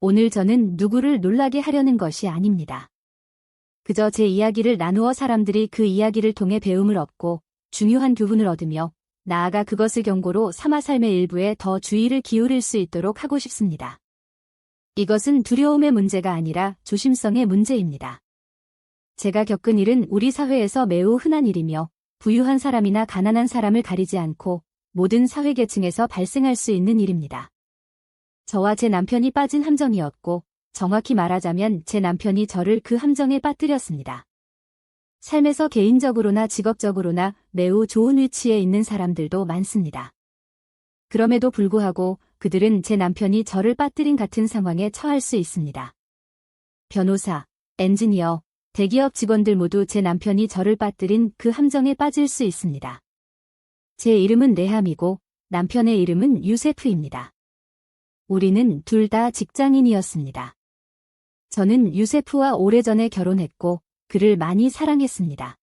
오늘 저는 누구를 놀라게 하려는 것이 아닙니다. 그저 제 이야기를 나누어 사람들이 그 이야기를 통해 배움을 얻고 중요한 교훈을 얻으며 나아가 그것을 경고로 삼아 삶의 일부에 더 주의를 기울일 수 있도록 하고 싶습니다. 이것은 두려움의 문제가 아니라 조심성의 문제입니다. 제가 겪은 일은 우리 사회에서 매우 흔한 일이며 부유한 사람이나 가난한 사람을 가리지 않고 모든 사회계층에서 발생할 수 있는 일입니다. 저와 제 남편이 빠진 함정이었고 정확히 말하자면 제 남편이 저를 그 함정에 빠뜨렸습니다. 삶에서 개인적으로나 직업적으로나 매우 좋은 위치에 있는 사람들도 많습니다. 그럼에도 불구하고 그들은 제 남편이 저를 빠뜨린 같은 상황에 처할 수 있습니다. 변호사, 엔지니어, 대기업 직원들 모두 제 남편이 저를 빠뜨린 그 함정에 빠질 수 있습니다. 제 이름은 레함이고 남편의 이름은 유세프입니다. 우리는 둘 다 직장인이었습니다. 저는 유세프와 오래전에 결혼했고 그를 많이 사랑했습니다.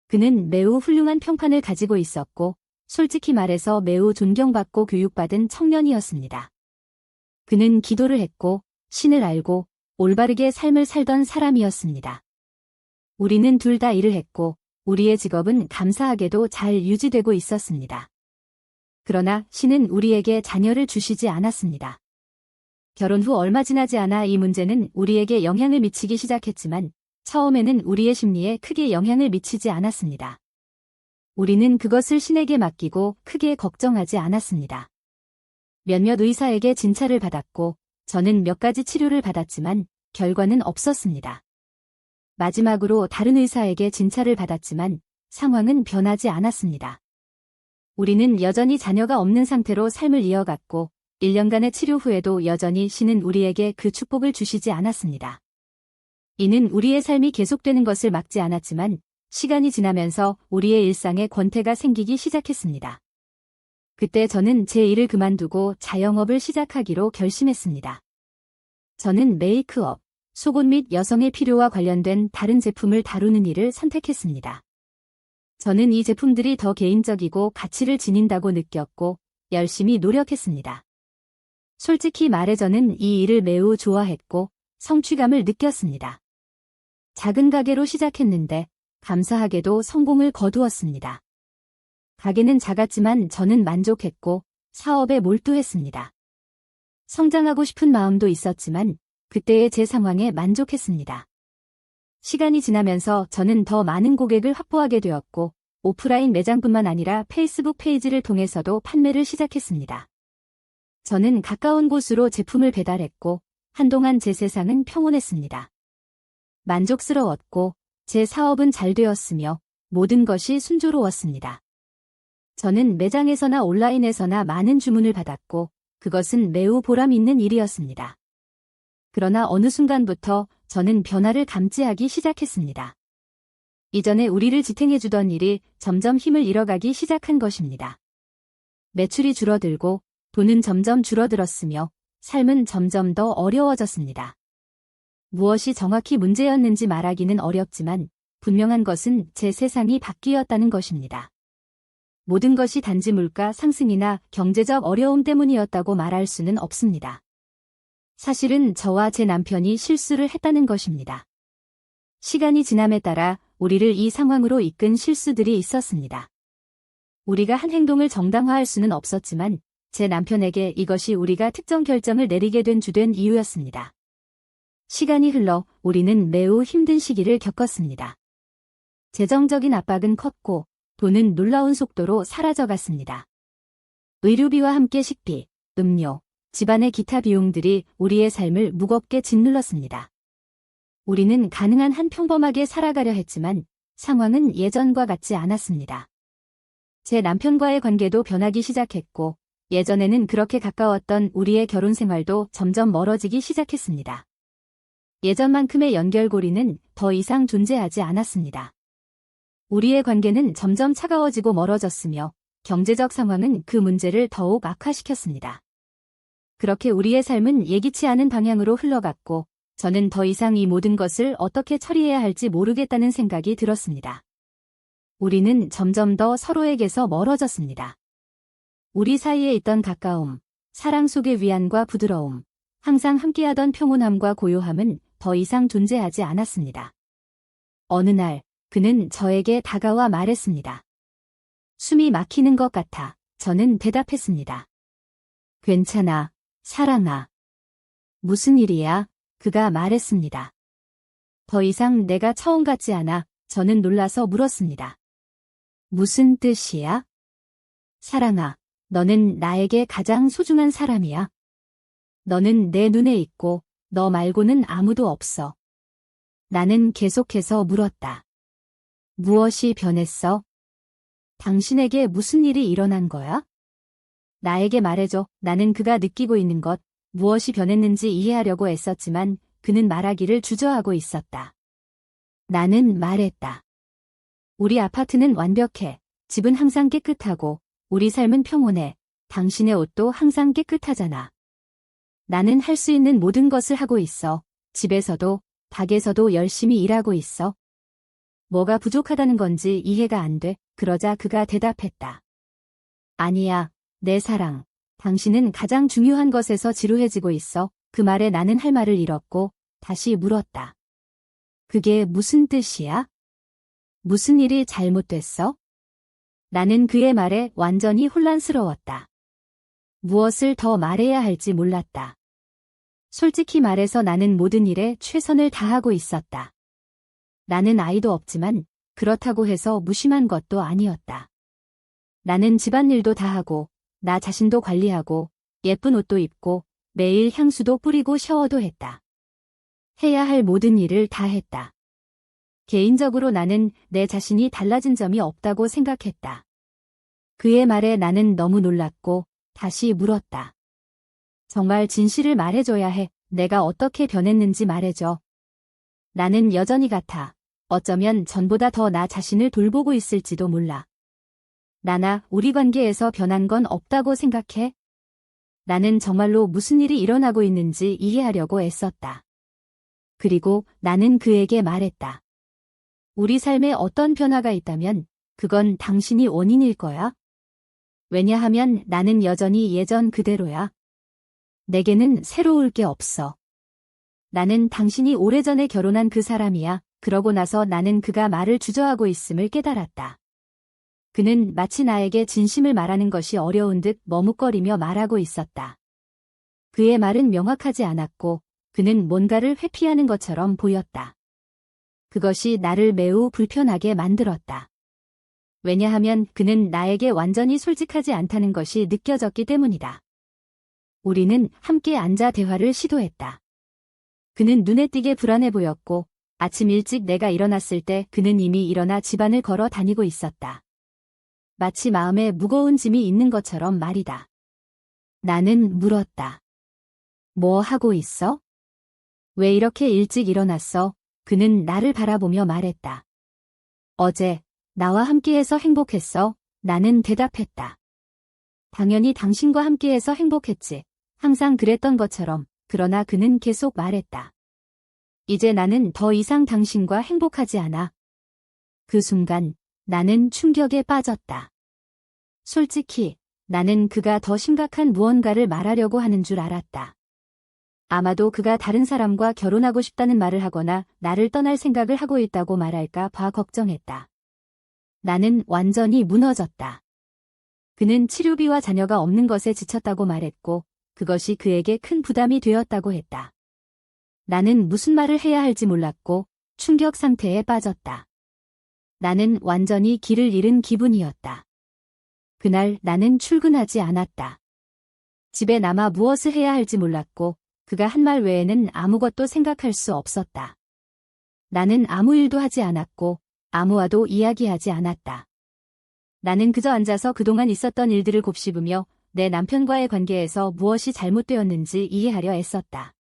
그는 매우 훌륭한 평판을 가지고 있었고 솔직히 말해서 매우 존경받고 교육받은 청년이었습니다. 그는 기도를 했고 신을 알고 올바르게 삶을 살던 사람이었습니다. 우리는 둘 다 일을 했고 우리의 직업은 감사하게도 잘 유지되고 있었습니다. 그러나 신은 우리에게 자녀를 주시지 않았습니다. 결혼 후 얼마 지나지 않아 이 문제는 우리에게 영향을 미치기 시작했지만 처음에는 우리의 심리에 크게 영향을 미치지 않았습니다. 우리는 그것을 신에게 맡기고 크게 걱정하지 않았습니다. 몇몇 의사에게 진찰을 받았고 저는 몇 가지 치료를 받았지만 결과는 없었습니다. 마지막으로 다른 의사에게 진찰을 받았지만 상황은 변하지 않았습니다. 우리는 여전히 자녀가 없는 상태로 삶을 이어갔고 1년간의 치료 후에도 여전히 신은 우리에게 그 축복을 주시지 않았습니다. 이는 우리의 삶이 계속되는 것을 막지 않았지만 시간이 지나면서 우리의 일상에 권태가 생기기 시작했습니다. 그때 저는 제 일을 그만두고 자영업을 시작하기로 결심했습니다. 저는 메이크업, 속옷 및 여성의 필요와 관련된 다른 제품을 다루는 일을 선택했습니다. 저는 이 제품들이 더 개인적이고 가치를 지닌다고 느꼈고 열심히 노력했습니다. 솔직히 말해 저는 이 일을 매우 좋아했고 성취감을 느꼈습니다. 작은 가게로 시작했는데 감사하게도 성공을 거두었습니다. 가게는 작았지만 저는 만족했고 사업에 몰두했습니다. 성장하고 싶은 마음도 있었지만 그때의 제 상황에 만족했습니다. 시간이 지나면서 저는 더 많은 고객을 확보하게 되었고 오프라인 매장뿐만 아니라 페이스북 페이지를 통해서도 판매를 시작했습니다. 저는 가까운 곳으로 제품을 배달했고 한동안 제 세상은 평온했습니다. 만족스러웠고 제 사업은 잘 되었으며 모든 것이 순조로웠습니다. 저는 매장에서나 온라인에서나 많은 주문을 받았고 그것은 매우 보람 있는 일이었습니다. 그러나 어느 순간부터 저는 변화를 감지하기 시작했습니다. 이전에 우리를 지탱해주던 일이 점점 힘을 잃어가기 시작한 것입니다. 매출이 줄어들고 돈은 점점 줄어들었으며 삶은 점점 더 어려워졌습니다. 무엇이 정확히 문제였는지 말하기는 어렵지만 분명한 것은 제 세상이 바뀌었다는 것입니다. 모든 것이 단지 물가 상승이나 경제적 어려움 때문이었다고 말할 수는 없습니다. 사실은 저와 제 남편이 실수를 했다는 것입니다. 시간이 지남에 따라 우리를 이 상황으로 이끈 실수들이 있었습니다. 우리가 한 행동을 정당화할 수는 없었지만 제 남편에게 이것이 우리가 특정 결정을 내리게 된 주된 이유였습니다. 시간이 흘러 우리는 매우 힘든 시기를 겪었습니다. 재정적인 압박은 컸고 돈은 놀라운 속도로 사라져갔습니다. 의료비와 함께 식비, 음료, 집안의 기타 비용들이 우리의 삶을 무겁게 짓눌렀습니다. 우리는 가능한 한 평범하게 살아가려 했지만 상황은 예전과 같지 않았습니다. 제 남편과의 관계도 변하기 시작했고 예전에는 그렇게 가까웠던 우리의 결혼 생활도 점점 멀어지기 시작했습니다. 예전만큼의 연결고리는 더 이상 존재하지 않았습니다. 우리의 관계는 점점 차가워지고 멀어졌으며 경제적 상황은 그 문제를 더욱 악화시켰습니다. 그렇게 우리의 삶은 예기치 않은 방향으로 흘러갔고 저는 더 이상 이 모든 것을 어떻게 처리해야 할지 모르겠다는 생각이 들었습니다. 우리는 점점 더 서로에게서 멀어졌습니다. 우리 사이에 있던 가까움, 사랑 속의 위안과 부드러움, 항상 함께하던 평온함과 고요함은 더 이상 존재하지 않았습니다. 어느 날 그는 저에게 다가와 말했습니다. 숨이 막히는 것 같아. 저는 대답했습니다. 괜찮아, 사랑아. 무슨 일이야? 그가 말했습니다. 더 이상 내가 처음 같지 않아. 저는 놀라서 물었습니다. 무슨 뜻이야? 사랑아, 너는 나에게 가장 소중한 사람이야. 너는 내 눈에 있고 너 말고는 아무도 없어. 나는 계속해서 물었다. 무엇이 변했어? 당신에게 무슨 일이 일어난 거야? 나에게 말해줘. 나는 그가 느끼고 있는 것, 무엇이 변했는지 이해하려고 애썼지만 그는 말하기를 주저하고 있었다. 나는 말했다. 우리 아파트는 완벽해. 집은 항상 깨끗하고 우리 삶은 평온해. 당신의 옷도 항상 깨끗하잖아. 나는 할 수 있는 모든 것을 하고 있어. 집에서도 밖에서도 열심히 일하고 있어. 뭐가 부족하다는 건지 이해가 안 돼. 그러자 그가 대답했다. 아니야, 내 사랑. 당신은 가장 중요한 것에서 지루해지고 있어. 그 말에 나는 할 말을 잃었고 다시 물었다. 그게 무슨 뜻이야? 무슨 일이 잘못됐어? 나는 그의 말에 완전히 혼란스러웠다. 무엇을 더 말해야 할지 몰랐다. 솔직히 말해서 나는 모든 일에 최선을 다하고 있었다. 나는 아이도 없지만 그렇다고 해서 무심한 것도 아니었다. 나는 집안일도 다 하고 나 자신도 관리하고 예쁜 옷도 입고 매일 향수도 뿌리고 샤워도 했다. 해야 할 모든 일을 다 했다. 개인적으로 나는 내 자신이 달라진 점이 없다고 생각했다. 그의 말에 나는 너무 놀랐고 다시 물었다. 정말 진실을 말해줘야 해. 내가 어떻게 변했는지 말해줘. 나는 여전히 같아. 어쩌면 전보다 더 나 자신을 돌보고 있을지도 몰라. 나나 우리 관계에서 변한 건 없다고 생각해? 나는 정말로 무슨 일이 일어나고 있는지 이해하려고 애썼다. 그리고 나는 그에게 말했다. 우리 삶에 어떤 변화가 있다면 그건 당신이 원인일 거야. 왜냐하면 나는 여전히 예전 그대로야. 내게는 새로울 게 없어. 나는 당신이 오래전에 결혼한 그 사람이야. 그러고 나서 나는 그가 말을 주저하고 있음을 깨달았다. 그는 마치 나에게 진심을 말하는 것이 어려운 듯 머뭇거리며 말하고 있었다. 그의 말은 명확하지 않았고 그는 뭔가를 회피하는 것처럼 보였다. 그것이 나를 매우 불편하게 만들었다. 왜냐하면 그는 나에게 완전히 솔직하지 않다는 것이 느껴졌기 때문이다. 우리는 함께 앉아 대화를 시도했다. 그는 눈에 띄게 불안해 보였고 아침 일찍 내가 일어났을 때 그는 이미 일어나 집안을 걸어 다니고 있었다. 마치 마음에 무거운 짐이 있는 것처럼 말이다. 나는 물었다. 뭐 하고 있어? 왜 이렇게 일찍 일어났어? 그는 나를 바라보며 말했다. 어제 나와 함께해서 행복했어. 나는 대답했다. 당연히 당신과 함께해서 행복했지. 항상 그랬던 것처럼. 그러나 그는 계속 말했다. 이제 나는 더 이상 당신과 행복하지 않아. 그 순간 나는 충격에 빠졌다. 솔직히 나는 그가 더 심각한 무언가를 말하려고 하는 줄 알았다. 아마도 그가 다른 사람과 결혼하고 싶다는 말을 하거나 나를 떠날 생각을 하고 있다고 말할까 봐 걱정했다. 나는 완전히 무너졌다. 그는 치료비와 자녀가 없는 것에 지쳤다고 말했고 그것이 그에게 큰 부담이 되었다고 했다. 나는 무슨 말을 해야 할지 몰랐고 충격 상태에 빠졌다. 나는 완전히 길을 잃은 기분이었다. 그날 나는 출근하지 않았다. 집에 남아 무엇을 해야 할지 몰랐고 그가 한 말 외에는 아무것도 생각할 수 없었다. 나는 아무 일도 하지 않았고 아무와도 이야기하지 않았다. 나는 그저 앉아서 그동안 있었던 일들을 곱씹으며 내 남편과의 관계에서 무엇이 잘못되었는지 이해하려 애썼다.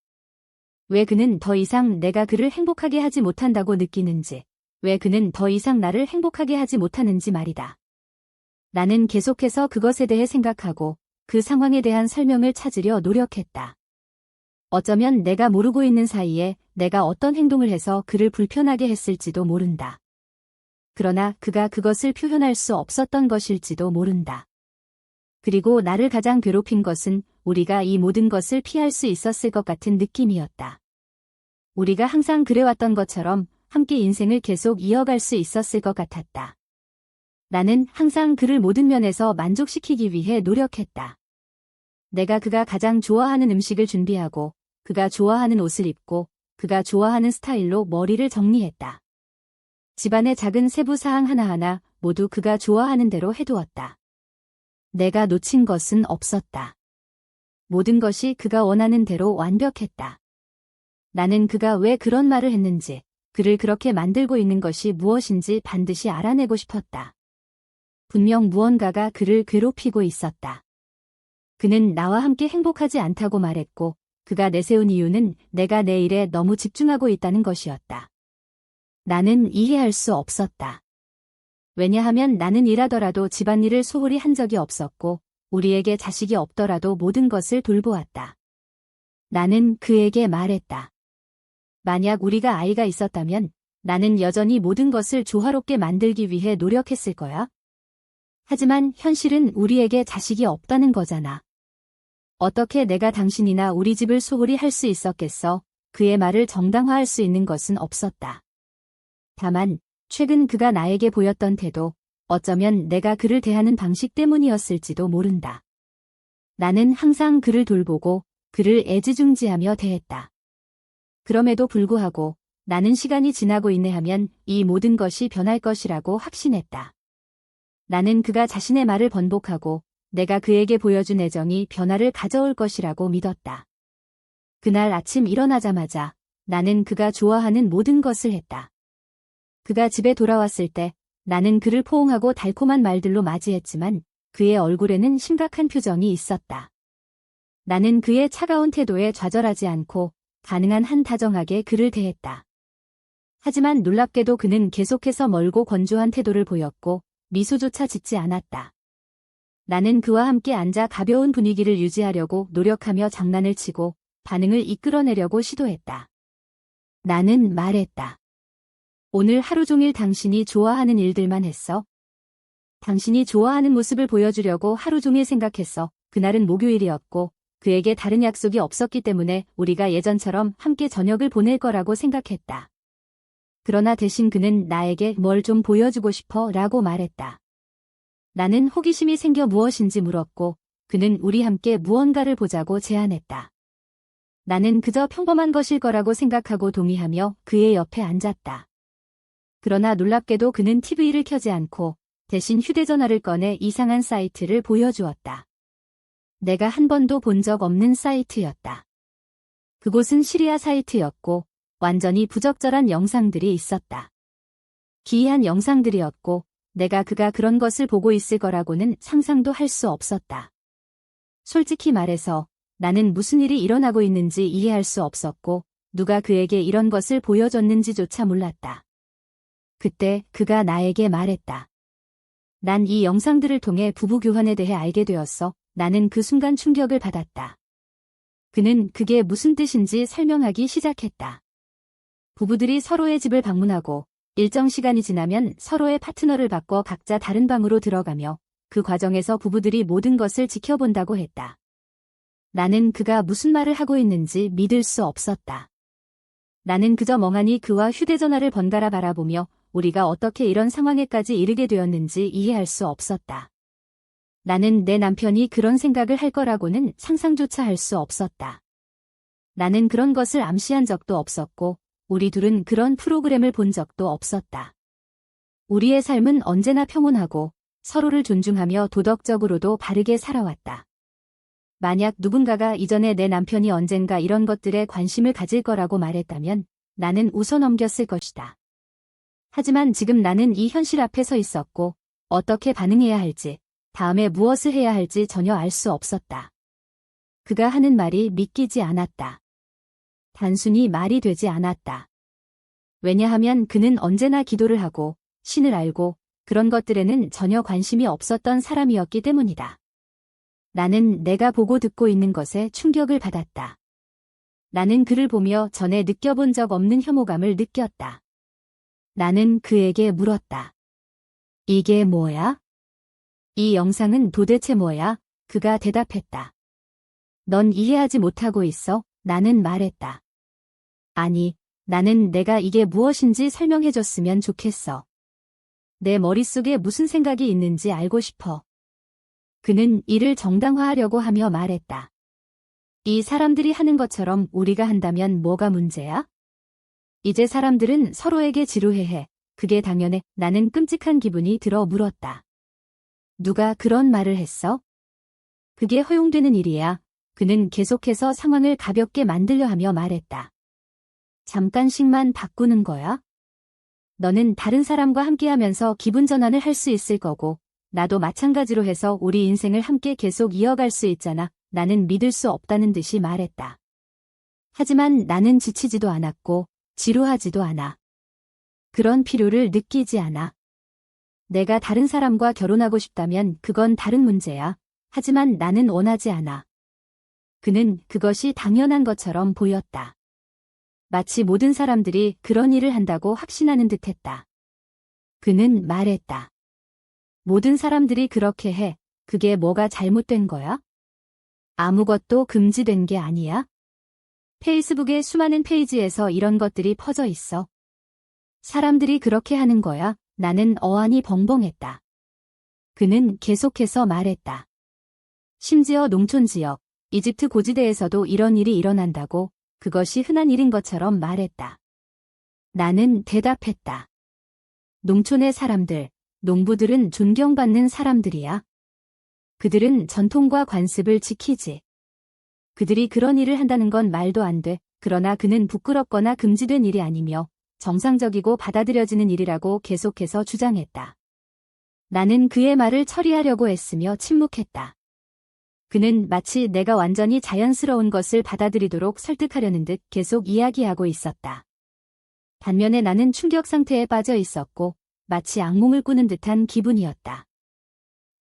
왜 그는 더 이상 내가 그를 행복하게 하지 못한다고 느끼는지, 왜 그는 더 이상 나를 행복하게 하지 못하는지 말이다. 나는 계속해서 그것에 대해 생각하고 그 상황에 대한 설명을 찾으려 노력했다. 어쩌면 내가 모르고 있는 사이에 내가 어떤 행동을 해서 그를 불편하게 했을지도 모른다. 그러나 그가 그것을 표현할 수 없었던 것일지도 모른다. 그리고 나를 가장 괴롭힌 것은 우리가 이 모든 것을 피할 수 있었을 것 같은 느낌이었다. 우리가 항상 그래왔던 것처럼 함께 인생을 계속 이어갈 수 있었을 것 같았다. 나는 항상 그를 모든 면에서 만족시키기 위해 노력했다. 내가 그가 가장 좋아하는 음식을 준비하고, 그가 좋아하는 옷을 입고, 그가 좋아하는 스타일로 머리를 정리했다. 집안의 작은 세부 사항 하나하나 모두 그가 좋아하는 대로 해두었다. 내가 놓친 것은 없었다. 모든 것이 그가 원하는 대로 완벽했다. 나는 그가 왜 그런 말을 했는지, 그를 그렇게 만들고 있는 것이 무엇인지 반드시 알아내고 싶었다. 분명 무언가가 그를 괴롭히고 있었다. 그는 나와 함께 행복하지 않다고 말했고, 그가 내세운 이유는 내가 내 일에 너무 집중하고 있다는 것이었다. 나는 이해할 수 없었다. 왜냐하면 나는 일하더라도 집안일을 소홀히 한 적이 없었고, 우리에게 자식이 없더라도 모든 것을 돌보았다. 나는 그에게 말했다. 만약 우리가 아이가 있었다면 나는 여전히 모든 것을 조화롭게 만들기 위해 노력했을 거야. 하지만 현실은 우리에게 자식이 없다는 거잖아. 어떻게 내가 당신이나 우리 집을 소홀히 할 수 있었겠어? 그의 말을 정당화할 수 있는 것은 없었다. 다만 최근 그가 나에게 보였던 태도, 어쩌면 내가 그를 대하는 방식 때문이었을지도 모른다. 나는 항상 그를 돌보고 그를 애지중지하며 대했다. 그럼에도 불구하고 나는 시간이 지나고 인내하면 이 모든 것이 변할 것이라고 확신했다. 나는 그가 자신의 말을 번복하고 내가 그에게 보여준 애정이 변화를 가져올 것이라고 믿었다. 그날 아침 일어나자마자 나는 그가 좋아하는 모든 것을 했다. 그가 집에 돌아왔을 때 나는 그를 포옹하고 달콤한 말들로 맞이했지만 그의 얼굴에는 심각한 표정이 있었다. 나는 그의 차가운 태도에 좌절하지 않고 가능한 한 다정하게 그를 대했다. 하지만 놀랍게도 그는 계속해서 멀고 건조한 태도를 보였고 미소조차 짓지 않았다. 나는 그와 함께 앉아 가벼운 분위기를 유지하려고 노력하며 장난을 치고 반응을 이끌어내려고 시도했다. 나는 말했다. 오늘 하루 종일 당신이 좋아하는 일들만 했어. 당신이 좋아하는 모습을 보여주려고 하루 종일 생각했어. 그날은 목요일이었고 그에게 다른 약속이 없었기 때문에 우리가 예전처럼 함께 저녁을 보낼 거라고 생각했다. 그러나 대신 그는 나에게 뭘 좀 보여주고 싶어 라고 말했다. 나는 호기심이 생겨 무엇인지 물었고 그는 우리 함께 무언가를 보자고 제안했다. 나는 그저 평범한 것일 거라고 생각하고 동의하며 그의 옆에 앉았다. 그러나 놀랍게도 그는 TV를 켜지 않고 대신 휴대전화를 꺼내 이상한 사이트를 보여주었다. 내가 한 번도 본 적 없는 사이트였다. 그곳은 시리아 사이트였고 완전히 부적절한 영상들이 있었다. 기이한 영상들이었고 내가 그가 그런 것을 보고 있을 거라고는 상상도 할 수 없었다. 솔직히 말해서 나는 무슨 일이 일어나고 있는지 이해할 수 없었고 누가 그에게 이런 것을 보여줬는지조차 몰랐다. 그때 그가 나에게 말했다. 난 이 영상들을 통해 부부교환에 대해 알게 되었어. 나는 그 순간 충격을 받았다. 그는 그게 무슨 뜻인지 설명하기 시작했다. 부부들이 서로의 집을 방문하고 일정 시간이 지나면 서로의 파트너를 바꿔 각자 다른 방으로 들어가며 그 과정에서 부부들이 모든 것을 지켜본다고 했다. 나는 그가 무슨 말을 하고 있는지 믿을 수 없었다. 나는 그저 멍하니 그와 휴대전화를 번갈아 바라보며 우리가 어떻게 이런 상황에까지 이르게 되었는지 이해할 수 없었다. 나는 내 남편이 그런 생각을 할 거라고는 상상조차 할 수 없었다. 나는 그런 것을 암시한 적도 없었고 우리 둘은 그런 프로그램을 본 적도 없었다. 우리의 삶은 언제나 평온하고 서로를 존중하며 도덕적으로도 바르게 살아왔다. 만약 누군가가 이전에 내 남편이 언젠가 이런 것들에 관심을 가질 거라고 말했다면 나는 웃어 넘겼을 것이다. 하지만 지금 나는 이 현실 앞에 서 있었고 어떻게 반응해야 할지, 다음에 무엇을 해야 할지 전혀 알 수 없었다. 그가 하는 말이 믿기지 않았다. 단순히 말이 되지 않았다. 왜냐하면 그는 언제나 기도를 하고 신을 알고 그런 것들에는 전혀 관심이 없었던 사람이었기 때문이다. 나는 내가 보고 듣고 있는 것에 충격을 받았다. 나는 그를 보며 전에 느껴본 적 없는 혐오감을 느꼈다. 나는 그에게 물었다. 이게 뭐야? 이 영상은 도대체 뭐야? 그가 대답했다. 넌 이해하지 못하고 있어? 나는 말했다. 아니, 나는 내가 이게 무엇인지 설명해줬으면 좋겠어. 내 머릿속에 무슨 생각이 있는지 알고 싶어. 그는 이를 정당화하려고 하며 말했다. 이 사람들이 하는 것처럼 우리가 한다면 뭐가 문제야? 이제 사람들은 서로에게 지루해해. 그게 당연해. 나는 끔찍한 기분이 들어 물었다. 누가 그런 말을 했어? 그게 허용되는 일이야. 그는 계속해서 상황을 가볍게 만들려 하며 말했다. 잠깐씩만 바꾸는 거야? 너는 다른 사람과 함께하면서 기분 전환을 할 수 있을 거고, 나도 마찬가지로 해서 우리 인생을 함께 계속 이어갈 수 있잖아. 나는 믿을 수 없다는 듯이 말했다. 하지만 나는 지치지도 않았고, 지루하지도 않아. 그런 필요를 느끼지 않아. 내가 다른 사람과 결혼하고 싶다면 그건 다른 문제야. 하지만 나는 원하지 않아. 그는 그것이 당연한 것처럼 보였다. 마치 모든 사람들이 그런 일을 한다고 확신하는 듯했다. 그는 말했다. 모든 사람들이 그렇게 해. 그게 뭐가 잘못된 거야? 아무것도 금지된 게 아니야? 페이스북의 수많은 페이지에서 이런 것들이 퍼져 있어. 사람들이 그렇게 하는 거야. 나는 어안이 벙벙했다. 그는 계속해서 말했다. 심지어 농촌 지역, 이집트 고지대에서도 이런 일이 일어난다고 그것이 흔한 일인 것처럼 말했다. 나는 대답했다. 농촌의 사람들, 농부들은 존경받는 사람들이야. 그들은 전통과 관습을 지키지. 그들이 그런 일을 한다는 건 말도 안 돼. 그러나 그는 부끄럽거나 금지된 일이 아니며 정상적이고 받아들여지는 일이라고 계속해서 주장했다. 나는 그의 말을 처리하려고 애쓰며 침묵했다. 그는 마치 내가 완전히 자연스러운 것을 받아들이도록 설득하려는 듯 계속 이야기하고 있었다. 반면에 나는 충격 상태에 빠져 있었고 마치 악몽을 꾸는 듯한 기분이었다.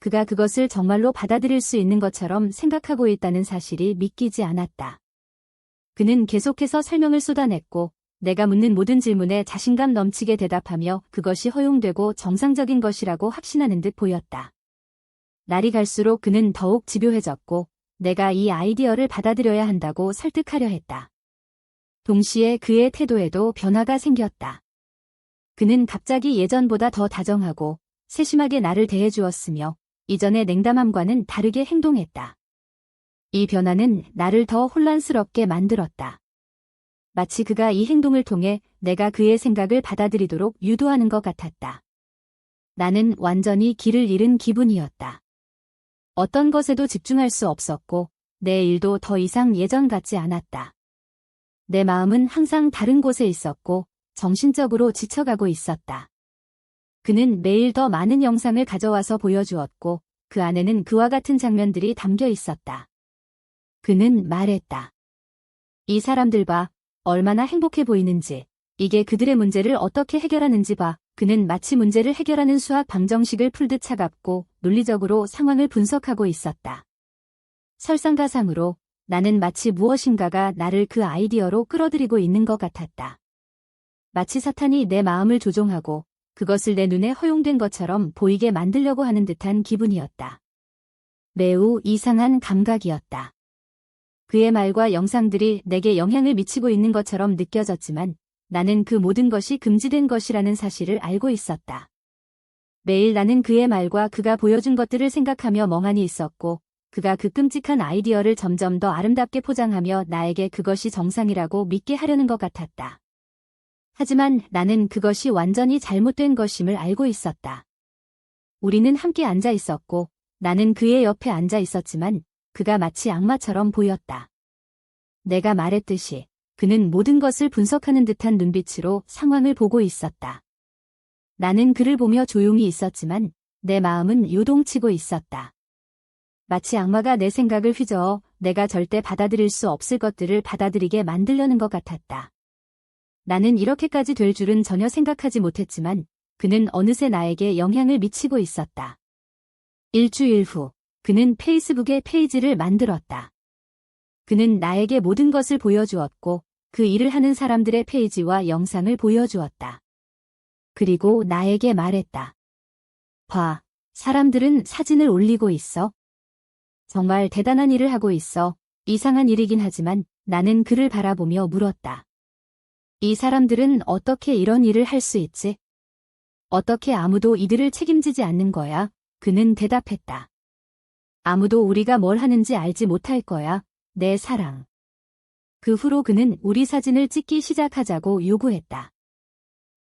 그가 그것을 정말로 받아들일 수 있는 것처럼 생각하고 있다는 사실이 믿기지 않았다. 그는 계속해서 설명을 쏟아냈고 내가 묻는 모든 질문에 자신감 넘치게 대답하며 그것이 허용되고 정상적인 것이라고 확신하는 듯 보였다. 날이 갈수록 그는 더욱 집요해졌고 내가 이 아이디어를 받아들여야 한다고 설득하려 했다. 동시에 그의 태도에도 변화가 생겼다. 그는 갑자기 예전보다 더 다정하고 세심하게 나를 대해주었으며 이전의 냉담함과는 다르게 행동했다. 이 변화는 나를 더 혼란스럽게 만들었다. 마치 그가 이 행동을 통해 내가 그의 생각을 받아들이도록 유도하는 것 같았다. 나는 완전히 길을 잃은 기분이었다. 어떤 것에도 집중할 수 없었고 내 일도 더 이상 예전 같지 않았다. 내 마음은 항상 다른 곳에 있었고 정신적으로 지쳐가고 있었다. 그는 매일 더 많은 영상을 가져와서 보여주었고 그 안에는 그와 같은 장면들이 담겨 있었다. 그는 말했다. 이 사람들 봐. 얼마나 행복해 보이는지. 이게 그들의 문제를 어떻게 해결하는지 봐. 그는 마치 문제를 해결하는 수학 방정식을 풀듯 차갑고 논리적으로 상황을 분석하고 있었다. 설상가상으로 나는 마치 무엇인가가 나를 그 아이디어로 끌어들이고 있는 것 같았다. 마치 사탄이 내 마음을 조종하고 그것을 내 눈에 허용된 것처럼 보이게 만들려고 하는 듯한 기분이었다. 매우 이상한 감각이었다. 그의 말과 영상들이 내게 영향을 미치고 있는 것처럼 느껴졌지만 나는 그 모든 것이 금지된 것이라는 사실을 알고 있었다. 매일 나는 그의 말과 그가 보여준 것들을 생각하며 멍하니 있었고 그가 그 끔찍한 아이디어를 점점 더 아름답게 포장하며 나에게 그것이 정상이라고 믿게 하려는 것 같았다. 하지만 나는 그것이 완전히 잘못된 것임을 알고 있었다. 우리는 함께 앉아 있었고 나는 그의 옆에 앉아 있었지만 그가 마치 악마처럼 보였다. 내가 말했듯이 그는 모든 것을 분석하는 듯한 눈빛으로 상황을 보고 있었다. 나는 그를 보며 조용히 있었지만 내 마음은 요동치고 있었다. 마치 악마가 내 생각을 휘저어 내가 절대 받아들일 수 없을 것들을 받아들이게 만들려는 것 같았다. 나는 이렇게까지 될 줄은 전혀 생각하지 못했지만 그는 어느새 나에게 영향을 미치고 있었다. 일주일 후 그는 페이스북에 페이지를 만들었다. 그는 나에게 모든 것을 보여주었고 그 일을 하는 사람들의 페이지와 영상을 보여주었다. 그리고 나에게 말했다. 봐, 사람들은 사진을 올리고 있어. 정말 대단한 일을 하고 있어. 이상한 일이긴 하지만 나는 그를 바라보며 물었다. 이 사람들은 어떻게 이런 일을 할 수 있지? 어떻게 아무도 이들을 책임지지 않는 거야? 그는 대답했다. 아무도 우리가 뭘 하는지 알지 못할 거야, 내 사랑. 그 후로 그는 우리 사진을 찍기 시작하자고 요구했다.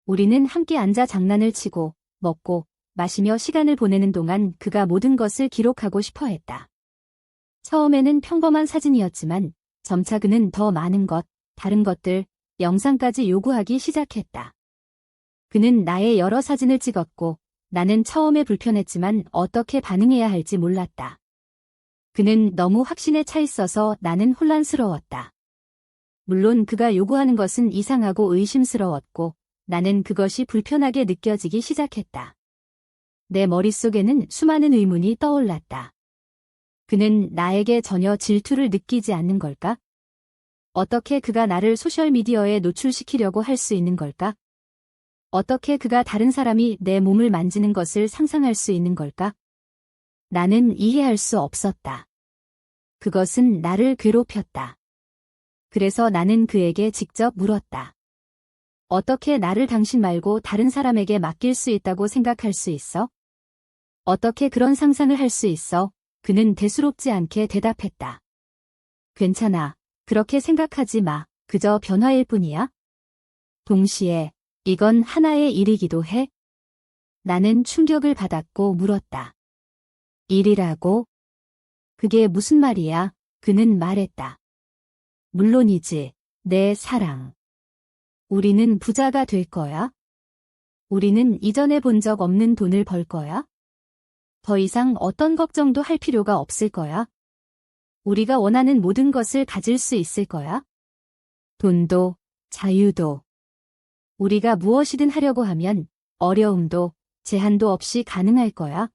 우리는 함께 앉아 장난을 치고, 먹고, 마시며 시간을 보내는 동안 그가 모든 것을 기록하고 싶어 했다. 처음에는 평범한 사진이었지만 점차 그는 더 많은 것, 다른 것들, 영상까지 요구하기 시작했다. 그는 나의 여러 사진을 찍었고 나는 처음에 불편했지만 어떻게 반응해야 할지 몰랐다. 그는 너무 확신에 차 있어서 나는 혼란스러웠다. 물론 그가 요구하는 것은 이상하고 의심스러웠고 나는 그것이 불편하게 느껴지기 시작했다. 내 머릿속에는 수많은 의문이 떠올랐다. 그는 나에게 전혀 질투를 느끼지 않는 걸까? 어떻게 그가 나를 소셜미디어에 노출시키려고 할 수 있는 걸까? 어떻게 그가 다른 사람이 내 몸을 만지는 것을 상상할 수 있는 걸까? 나는 이해할 수 없었다. 그것은 나를 괴롭혔다. 그래서 나는 그에게 직접 물었다. 어떻게 나를 당신 말고 다른 사람에게 맡길 수 있다고 생각할 수 있어? 어떻게 그런 상상을 할 수 있어? 그는 대수롭지 않게 대답했다. 괜찮아. 그렇게 생각하지 마. 그저 변화일 뿐이야. 동시에 이건 하나의 일이기도 해? 나는 충격을 받았고 물었다. 일이라고? 그게 무슨 말이야? 그는 말했다. 물론이지, 내 사랑. 우리는 부자가 될 거야? 우리는 이전에 본 적 없는 돈을 벌 거야? 더 이상 어떤 걱정도 할 필요가 없을 거야? 우리가 원하는 모든 것을 가질 수 있을 거야? 돈도, 자유도. 우리가 무엇이든 하려고 하면 어려움도, 제한도 없이 가능할 거야?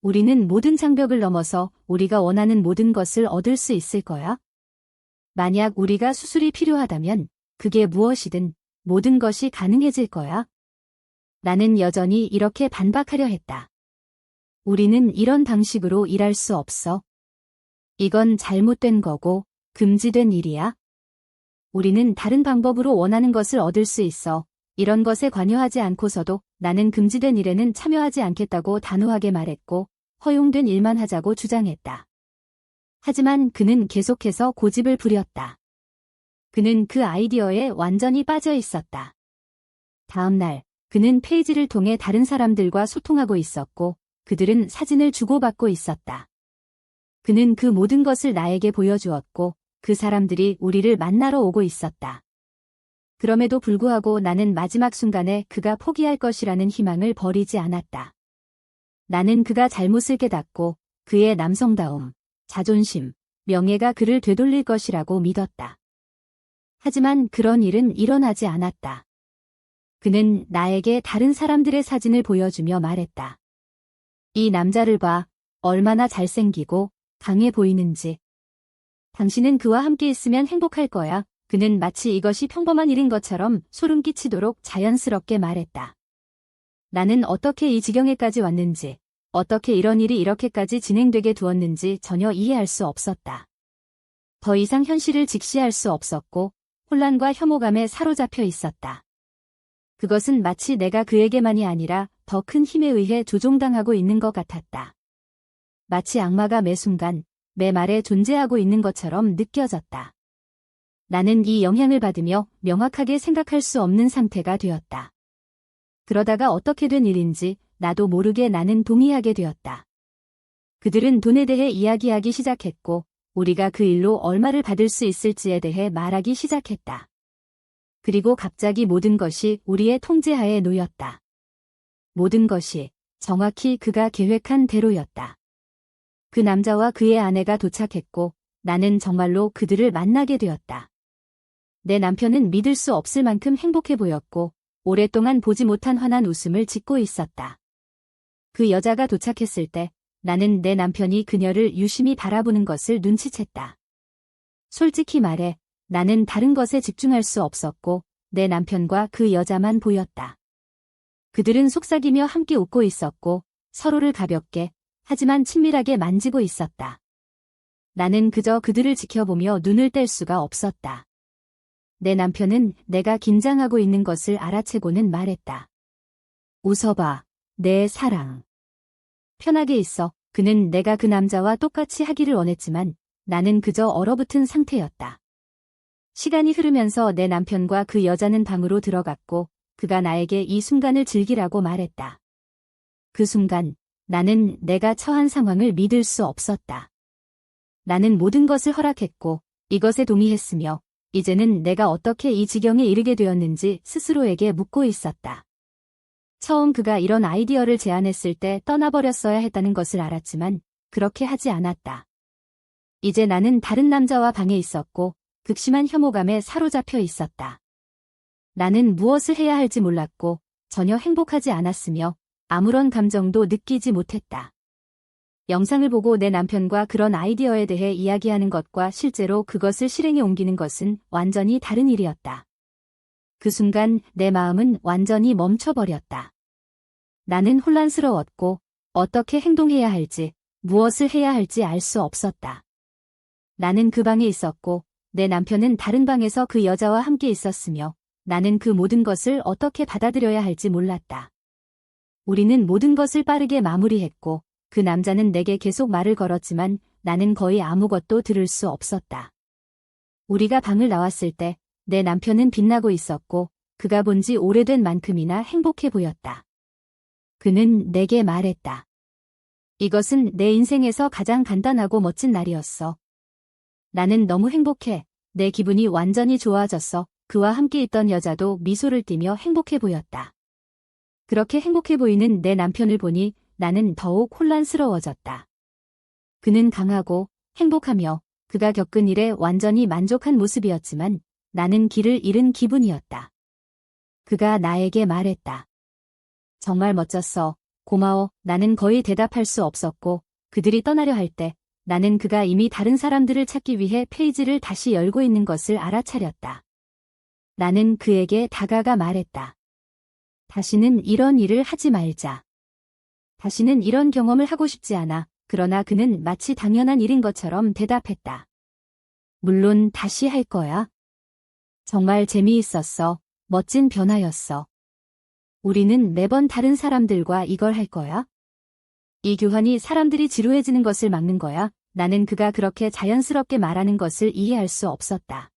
우리는 모든 장벽을 넘어서 우리가 원하는 모든 것을 얻을 수 있을 거야? 만약 우리가 수술이 필요하다면 그게 무엇이든 모든 것이 가능해질 거야? 나는 여전히 이렇게 반박하려 했다. 우리는 이런 방식으로 일할 수 없어. 이건 잘못된 거고 금지된 일이야. 우리는 다른 방법으로 원하는 것을 얻을 수 있어. 이런 것에 관여하지 않고서도 나는 금지된 일에는 참여하지 않겠다고 단호하게 말했고 허용된 일만 하자고 주장했다. 하지만 그는 계속해서 고집을 부렸다. 그는 그 아이디어에 완전히 빠져 있었다. 다음 날 그는 페이지를 통해 다른 사람들과 소통하고 있었고 그들은 사진을 주고받고 있었다. 그는 그 모든 것을 나에게 보여주었고 그 사람들이 우리를 만나러 오고 있었다. 그럼에도 불구하고 나는 마지막 순간에 그가 포기할 것이라는 희망을 버리지 않았다. 나는 그가 잘못을 깨닫고 그의 남성다움, 자존심, 명예가 그를 되돌릴 것이라고 믿었다. 하지만 그런 일은 일어나지 않았다. 그는 나에게 다른 사람들의 사진을 보여주며 말했다. 이 남자를 봐. 얼마나 잘생기고 강해 보이는지. 당신은 그와 함께 있으면 행복할 거야. 그는 마치 이것이 평범한 일인 것처럼 소름 끼치도록 자연스럽게 말했다. 나는 어떻게 이 지경에까지 왔는지, 어떻게 이런 일이 이렇게까지 진행되게 두었는지 전혀 이해할 수 없었다. 더 이상 현실을 직시할 수 없었고 혼란과 혐오감에 사로잡혀 있었다. 그것은 마치 내가 그에게만이 아니라 더 큰 힘에 의해 조종당하고 있는 것 같았다. 마치 악마가 매 순간, 매 말에 존재하고 있는 것처럼 느껴졌다. 나는 이 영향을 받으며 명확하게 생각할 수 없는 상태가 되었다. 그러다가 어떻게 된 일인지 나도 모르게 나는 동의하게 되었다. 그들은 돈에 대해 이야기하기 시작했고 우리가 그 일로 얼마를 받을 수 있을지에 대해 말하기 시작했다. 그리고 갑자기 모든 것이 우리의 통제하에 놓였다. 모든 것이 정확히 그가 계획한 대로였다. 그 남자와 그의 아내가 도착했고 나는 정말로 그들을 만나게 되었다. 내 남편은 믿을 수 없을 만큼 행복해 보였고 오랫동안 보지 못한 환한 웃음을 짓고 있었다. 그 여자가 도착했을 때 나는 내 남편이 그녀를 유심히 바라보는 것을 눈치챘다. 솔직히 말해 나는 다른 것에 집중할 수 없었고 내 남편과 그 여자만 보였다. 그들은 속삭이며 함께 웃고 있었고 서로를 가볍게 하지만 친밀하게 만지고 있었다. 나는 그저 그들을 지켜보며 눈을 뗄 수가 없었다. 내 남편은 내가 긴장하고 있는 것을 알아채고는 말했다. 웃어봐, 내 사랑. 편하게 있어. 그는 내가 그 남자와 똑같이 하기를 원했지만 나는 그저 얼어붙은 상태였다. 시간이 흐르면서 내 남편과 그 여자는 방으로 들어갔고 그가 나에게 이 순간을 즐기라고 말했다. 그 순간 나는 내가 처한 상황을 믿을 수 없었다. 나는 모든 것을 허락했고 이것에 동의했으며 이제는 내가 어떻게 이 지경에 이르게 되었는지 스스로에게 묻고 있었다. 처음 그가 이런 아이디어를 제안했을 때 떠나버렸어야 했다는 것을 알았지만 그렇게 하지 않았다. 이제 나는 다른 남자와 방에 있었고 극심한 혐오감에 사로잡혀 있었다. 나는 무엇을 해야 할지 몰랐고 전혀 행복하지 않았으며 아무런 감정도 느끼지 못했다. 영상을 보고 내 남편과 그런 아이디어에 대해 이야기하는 것과 실제로 그것을 실행에 옮기는 것은 완전히 다른 일이었다. 그 순간 내 마음은 완전히 멈춰버렸다. 나는 혼란스러웠고 어떻게 행동해야 할지, 무엇을 해야 할지 알 수 없었다. 나는 그 방에 있었고 내 남편은 다른 방에서 그 여자와 함께 있었으며 나는 그 모든 것을 어떻게 받아들여야 할지 몰랐다. 우리는 모든 것을 빠르게 마무리했고 그 남자는 내게 계속 말을 걸었지만 나는 거의 아무것도 들을 수 없었다. 우리가 방을 나왔을 때 내 남편은 빛나고 있었고 그가 본 지 오래된 만큼이나 행복해 보였다. 그는 내게 말했다. 이것은 내 인생에서 가장 간단하고 멋진 날이었어. 나는 너무 행복해. 내 기분이 완전히 좋아졌어. 그와 함께 있던 여자도 미소를 띠며 행복해 보였다. 그렇게 행복해 보이는 내 남편을 보니 나는 더욱 혼란스러워졌다. 그는 강하고 행복하며 그가 겪은 일에 완전히 만족한 모습이었지만 나는 길을 잃은 기분이었다. 그가 나에게 말했다. 정말 멋졌어. 고마워. 나는 거의 대답할 수 없었고 그들이 떠나려 할 때 나는 그가 이미 다른 사람들을 찾기 위해 페이지를 다시 열고 있는 것을 알아차렸다. 나는 그에게 다가가 말했다. 다시는 이런 일을 하지 말자. 다시는 이런 경험을 하고 싶지 않아. 그러나 그는 마치 당연한 일인 것처럼 대답했다. 물론 다시 할 거야. 정말 재미있었어. 멋진 변화였어. 우리는 매번 다른 사람들과 이걸 할 거야? 이 교환이 사람들이 지루해지는 것을 막는 거야. 나는 그가 그렇게 자연스럽게 말하는 것을 이해할 수 없었다.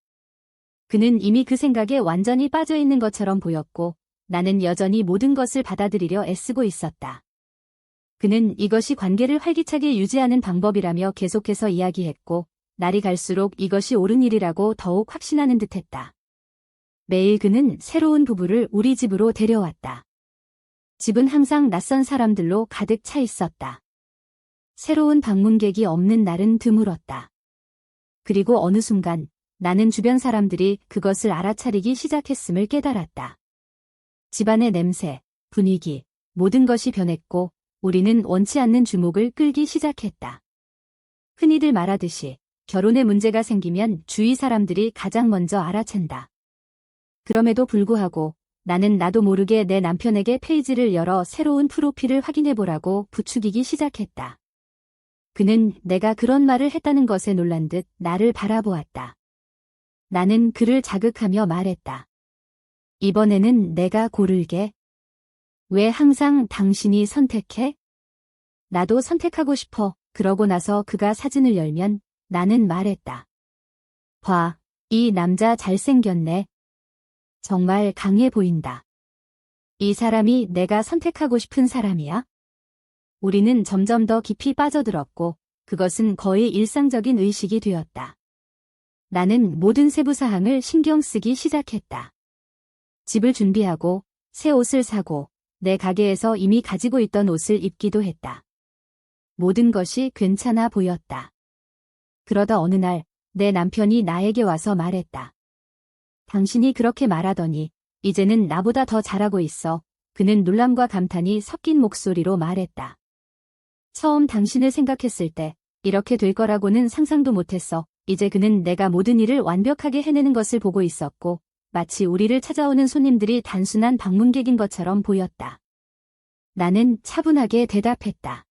그는 이미 그 생각에 완전히 빠져 있는 것처럼 보였고 나는 여전히 모든 것을 받아들이려 애쓰고 있었다. 그는 이것이 관계를 활기차게 유지하는 방법이라며 계속해서 이야기했고 날이 갈수록 이것이 옳은 일이라고 더욱 확신하는 듯했다. 매일 그는 새로운 부부를 우리 집으로 데려왔다. 집은 항상 낯선 사람들로 가득 차 있었다. 새로운 방문객이 없는 날은 드물었다. 그리고 어느 순간 나는 주변 사람들이 그것을 알아차리기 시작했음을 깨달았다. 집안의 냄새, 분위기, 모든 것이 변했고 우리는 원치 않는 주목을 끌기 시작했다. 흔히들 말하듯이 결혼에 문제가 생기면 주위 사람들이 가장 먼저 알아챈다. 그럼에도 불구하고 나는 나도 모르게 내 남편에게 페이지를 열어 새로운 프로필을 확인해보라고 부추기기 시작했다. 그는 내가 그런 말을 했다는 것에 놀란 듯 나를 바라보았다. 나는 그를 자극하며 말했다. 이번에는 내가 고를게. 왜 항상 당신이 선택해? 나도 선택하고 싶어. 그러고 나서 그가 사진을 열면 나는 말했다. 봐, 이 남자 잘생겼네. 정말 강해 보인다. 이 사람이 내가 선택하고 싶은 사람이야? 우리는 점점 더 깊이 빠져들었고 그것은 거의 일상적인 의식이 되었다. 나는 모든 세부 사항을 신경 쓰기 시작했다. 집을 준비하고 새 옷을 사고 내 가게에서 이미 가지고 있던 옷을 입기도 했다. 모든 것이 괜찮아 보였다. 그러다 어느 날 내 남편이 나에게 와서 말했다. 당신이 그렇게 말하더니 이제는 나보다 더 잘하고 있어. 그는 놀람과 감탄이 섞인 목소리로 말했다. 처음 당신을 생각했을 때 이렇게 될 거라고는 상상도 못했어. 이제 그는 내가 모든 일을 완벽하게 해내는 것을 보고 있었고 마치 우리를 찾아오는 손님들이 단순한 방문객인 것처럼 보였다. 나는 차분하게 대답했다.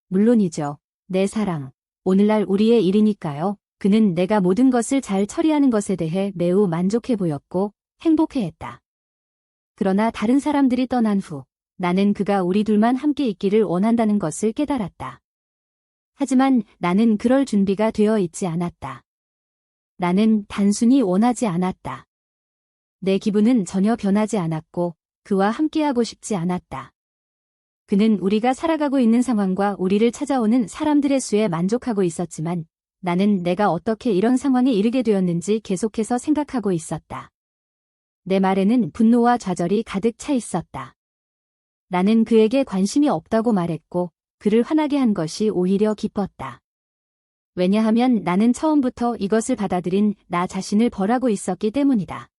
물론이죠. 내 사랑. 오늘날 우리의 일이니까요. 그는 내가 모든 것을 잘 처리하는 것에 대해 매우 만족해 보였고 행복해했다. 그러나 다른 사람들이 떠난 후 나는 그가 우리 둘만 함께 있기를 원한다는 것을 깨달았다. 하지만 나는 그럴 준비가 되어 있지 않았다. 나는 단순히 원하지 않았다. 내 기분은 전혀 변하지 않았고 그와 함께하고 싶지 않았다. 그는 우리가 살아가고 있는 상황과 우리를 찾아오는 사람들의 수에 만족하고 있었지만 나는 내가 어떻게 이런 상황에 이르게 되었는지 계속해서 생각하고 있었다. 내 말에는 분노와 좌절이 가득 차 있었다. 나는 그에게 관심이 없다고 말했고 그를 화나게 한 것이 오히려 기뻤다. 왜냐하면 나는 처음부터 이것을 받아들인 나 자신을 벌하고 있었기 때문이다.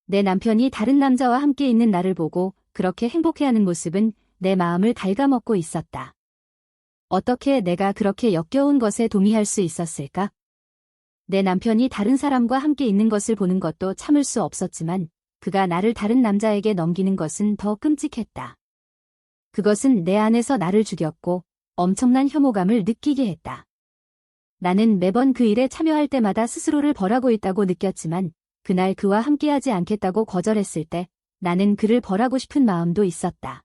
내 남편이 다른 남자와 함께 있는 나를 보고 그렇게 행복해하는 모습은 내 마음을 갉아먹고 있었다. 어떻게 내가 그렇게 역겨운 것에 동의할 수 있었을까? 내 남편이 다른 사람과 함께 있는 것을 보는 것도 참을 수 없었지만 그가 나를 다른 남자에게 넘기는 것은 더 끔찍했다. 그것은 내 안에서 나를 죽였고 엄청난 혐오감을 느끼게 했다. 나는 매번 그 일에 참여할 때마다 스스로를 벌하고 있다고 느꼈지만 그날 그와 함께하지 않겠다고 거절했을 때 나는 그를 벌하고 싶은 마음도 있었다.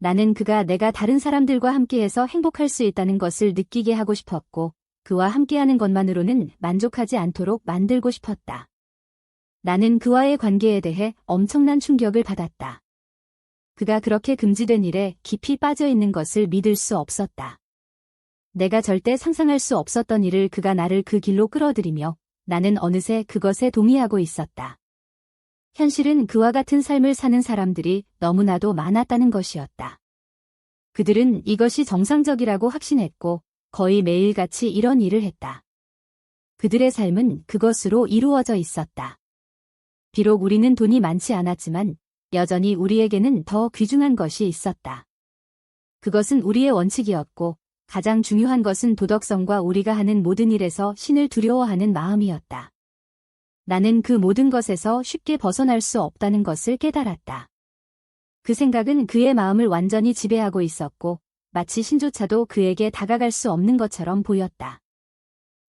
나는 그가 내가 다른 사람들과 함께해서 행복할 수 있다는 것을 느끼게 하고 싶었고 그와 함께하는 것만으로는 만족하지 않도록 만들고 싶었다. 나는 그와의 관계에 대해 엄청난 충격을 받았다. 그가 그렇게 금지된 일에 깊이 빠져 있는 것을 믿을 수 없었다. 내가 절대 상상할 수 없었던 일을 그가 나를 그 길로 끌어들이며 나는 어느새 그것에 동의하고 있었다. 현실은 그와 같은 삶을 사는 사람들이 너무나도 많았다는 것이었다. 그들은 이것이 정상적이라고 확신했고 거의 매일같이 이런 일을 했다. 그들의 삶은 그것으로 이루어져 있었다. 비록 우리는 돈이 많지 않았지만 여전히 우리에게는 더 귀중한 것이 있었다. 그것은 우리의 원칙이었고 가장 중요한 것은 도덕성과 우리가 하는 모든 일에서 신을 두려워하는 마음이었다. 나는 그 모든 것에서 쉽게 벗어날 수 없다는 것을 깨달았다. 그 생각은 그의 마음을 완전히 지배하고 있었고 마치 신조차도 그에게 다가갈 수 없는 것처럼 보였다.